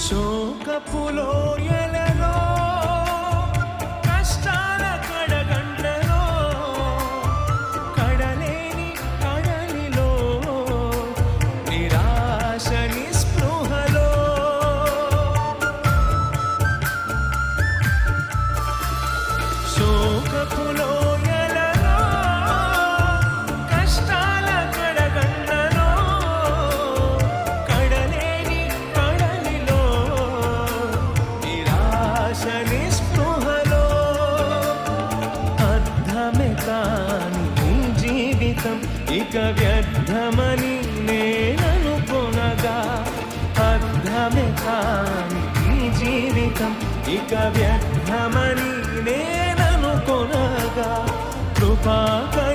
శోకపు లోయలలో కష్టాల కడగండ్లలో కడలేని కడలిలో నిరాశ నిస్పృహలో శోకపు లోయలలో కష్టాల కడగండ్లలో కడలేని కడలిలో నిరాశ నిస్పృహలో అర్థమే కాని నీ జీవితం ఇక వ్యర్థమని నేననుకొనగా అర్థమే కాని నీ జీవితం ఇక వ్యర్థమని నేననుకొనగా కృపాకర